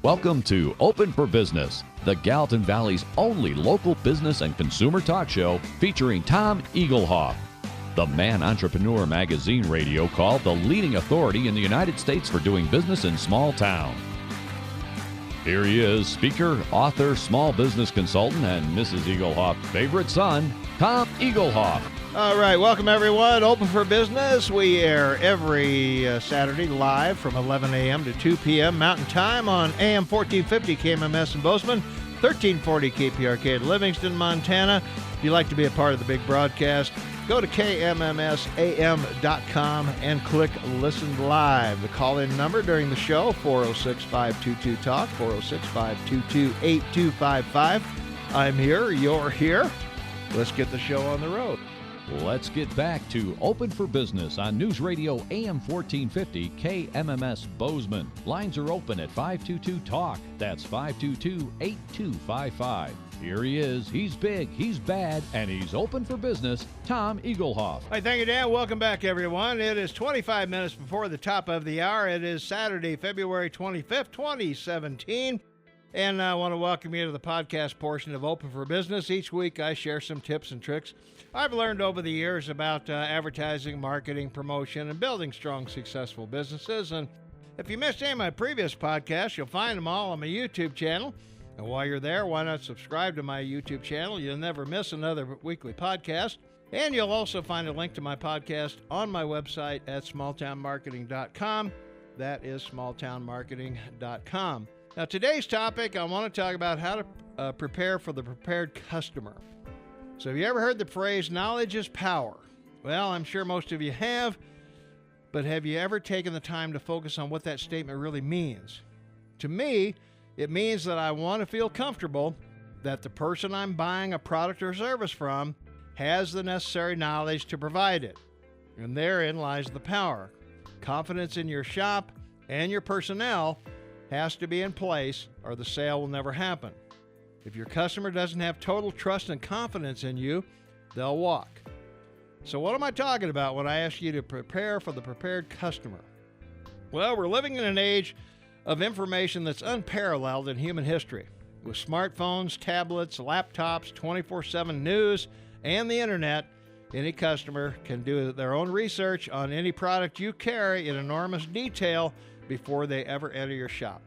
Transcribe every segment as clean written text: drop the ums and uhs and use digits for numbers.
Welcome to Open for Business, the Gallatin Valley's only local business and consumer talk show featuring Tom Eaglehoff, the Man Entrepreneur Magazine radio called the leading authority in the United States for doing business in small town. Here he is, speaker, author, small business consultant, and Mrs. Eaglehoff's favorite son, Tom Eaglehoff. All right, welcome everyone. Open for Business. We air every Saturday live from 11 a.m. to 2 p.m. Mountain Time on AM 1450 KMMS in Bozeman, 1340 KPRK in Livingston, Montana. If you'd like to be a part of the big broadcast, go to KMMSAM.com and click Listen Live. The call-in number during the show, 406-522-TALK, 406-522-8255. I'm here, you're here. Let's get the show on the road. Let's get back to Open for Business on News Radio AM 1450 KMMS Bozeman. Lines are open at 522-TALK. That's 522-8255. Here he is. He's big, he's bad, and he's open for business. Tom Eaglehoff. All right, thank you, Dan. Welcome back, everyone. It is 25 minutes before the top of the hour. It is Saturday, February 25th, 2017. And I want to welcome you to the podcast portion of Open for Business. Each week I share some tips and tricks I've learned over the years about advertising, marketing, promotion, and building strong, successful businesses. And if you missed any of my previous podcasts, you'll find them all on my YouTube channel. And while you're there, why not subscribe to my YouTube channel? You'll never miss another weekly podcast. And you'll also find a link to my podcast on my website at smalltownmarketing.com. That is smalltownmarketing.com. Now, today's topic, I want to talk about how to prepare for the prepared customer. So have you ever heard the phrase, knowledge is power? Well, I'm sure most of you have, but have you ever taken the time to focus on what that statement really means? To me, it means that I want to feel comfortable that the person I'm buying a product or service from has the necessary knowledge to provide it. And therein lies the power. Confidence in your shop and your personnel has to be in place or the sale will never happen. If your customer doesn't have total trust and confidence in you, they'll walk. So what am I talking about when I ask you to prepare for the prepared customer? Well, we're living in an age of information that's unparalleled in human history. With smartphones, tablets, laptops, 24/7 news, and the internet, any customer can do their own research on any product you carry in enormous detail before they ever enter your shop.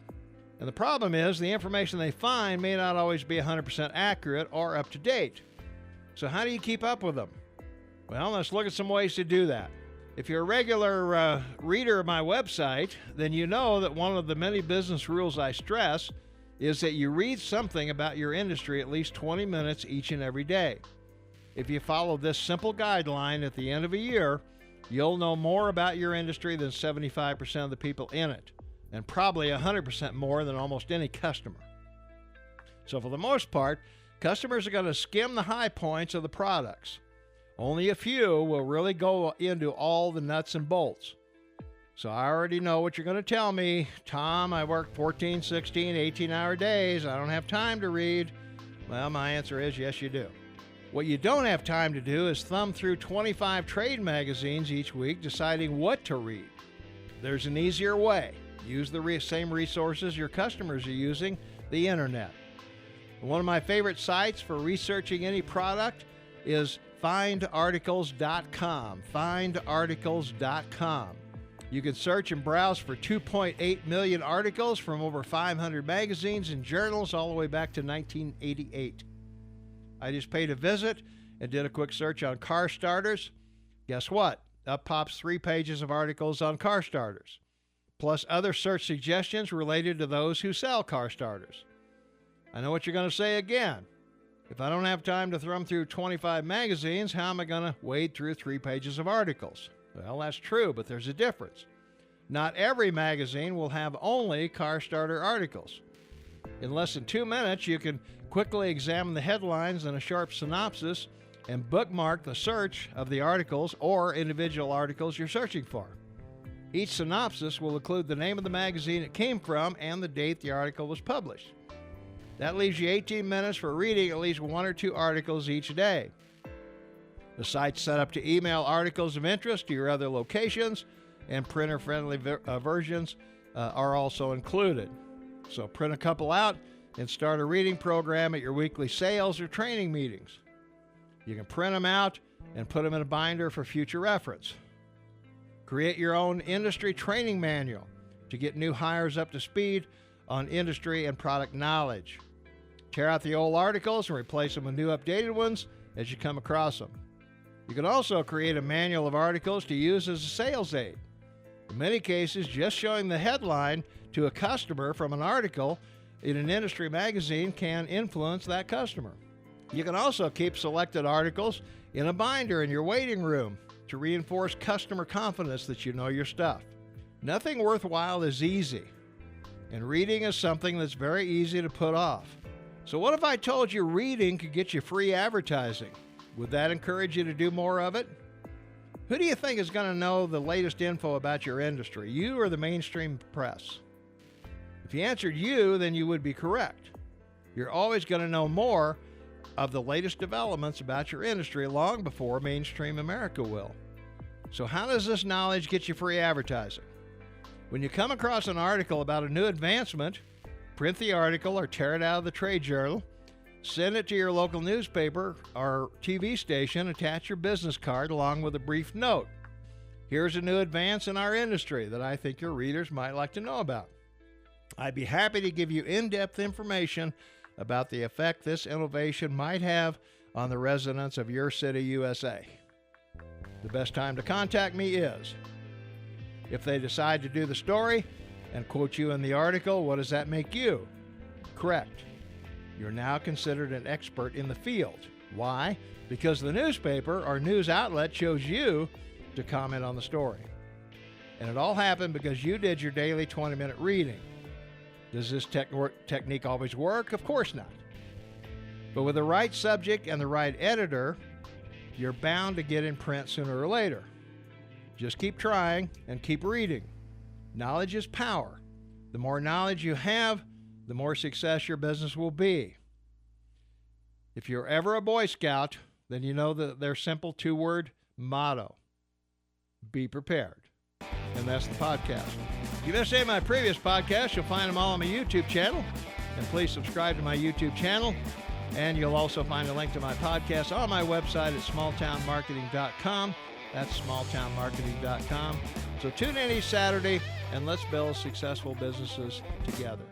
And the problem is the information they find may not always be 100% accurate or up to date. So how do you keep up with them? Well, let's look at some ways to do that. If you're a regular reader of my website, then you know that one of the many business rules I stress is that you read something about your industry at least 20 minutes each and every day. If you follow this simple guideline at the end of a year, you'll know more about your industry than 75% of the people in it, and probably 100% more than almost any customer. So for the most part, customers are going to skim the high points of the products. Only a few will really go into all the nuts and bolts. So I already know what you're going to tell me. Tom, I work 14, 16, 18-hour days. I don't have time to read. Well, my answer is yes, you do. What you don't have time to do is thumb through 25 trade magazines each week deciding what to read. There's an easier way. Use the same resources your customers are using, the internet. One of my favorite sites for researching any product is findarticles.com. Findarticles.com. You can search and browse for 2.8 million articles from over 500 magazines and journals all the way back to 1988. I just paid a visit and did a quick search on car starters. Guess what? Up pops 3 pages of articles on car starters, plus other search suggestions related to those who sell car starters. I know what you're going to say again. If I don't have time to thumb through 25 magazines, how am I going to wade through 3 pages of articles? Well, that's true, but there's a difference. Not every magazine will have only car starter articles. In less than 2 minutes, you can quickly examine the headlines and a sharp synopsis and bookmark the search of the articles or individual articles you're searching for. Each synopsis will include the name of the magazine it came from and the date the article was published. That leaves you 18 minutes for reading at least 1 or 2 articles each day. The site's set up to email articles of interest to your other locations, and printer-friendly versions are also included. So print a couple out and start a reading program at your weekly sales or training meetings. You can print them out and put them in a binder for future reference. Create your own industry training manual to get new hires up to speed on industry and product knowledge. Tear out the old articles and replace them with new updated ones as you come across them. You can also create a manual of articles to use as a sales aid. In many cases, just showing the headline to a customer from an article in an industry magazine can influence that customer. You can also keep selected articles in a binder in your waiting room to reinforce customer confidence that you know your stuff. Nothing worthwhile is easy, and reading is something that's very easy to put off. So what if I told you reading could get you free advertising? Would that encourage you to do more of it? Who do you think is going to know the latest info about your industry, you or the mainstream press? If you answered you, then you would be correct. You're always going to know more of the latest developments about your industry long before mainstream America will. So how does this knowledge get you free advertising? When you come across an article about a new advancement, print the article or tear it out of the trade journal, send it to your local newspaper or TV station, attach your business card along with a brief note. Here's a new advance in our industry that I think your readers might like to know about. I'd be happy to give you in-depth information about the effect this innovation might have on the residents of your city, USA. The best time to contact me is if they decide to do the story and quote you in the article. What does that make you? Correct. You're now considered an expert in the field. Why? Because the newspaper or news outlet chose you to comment on the story. And it all happened because you did your daily 20-minute reading. Does this technique always work? Of course not. But with the right subject and the right editor, you're bound to get in print sooner or later. Just keep trying and keep reading. Knowledge is power. The more knowledge you have, the more success your business will be. If you're ever a Boy Scout, then you know their simple two-word motto: be prepared. And that's the podcast. If you missed any of my previous podcasts, you'll find them all on my YouTube channel. And please subscribe to my YouTube channel. And you'll also find a link to my podcast on my website at smalltownmarketing.com. That's smalltownmarketing.com. So tune in each Saturday and let's build successful businesses together.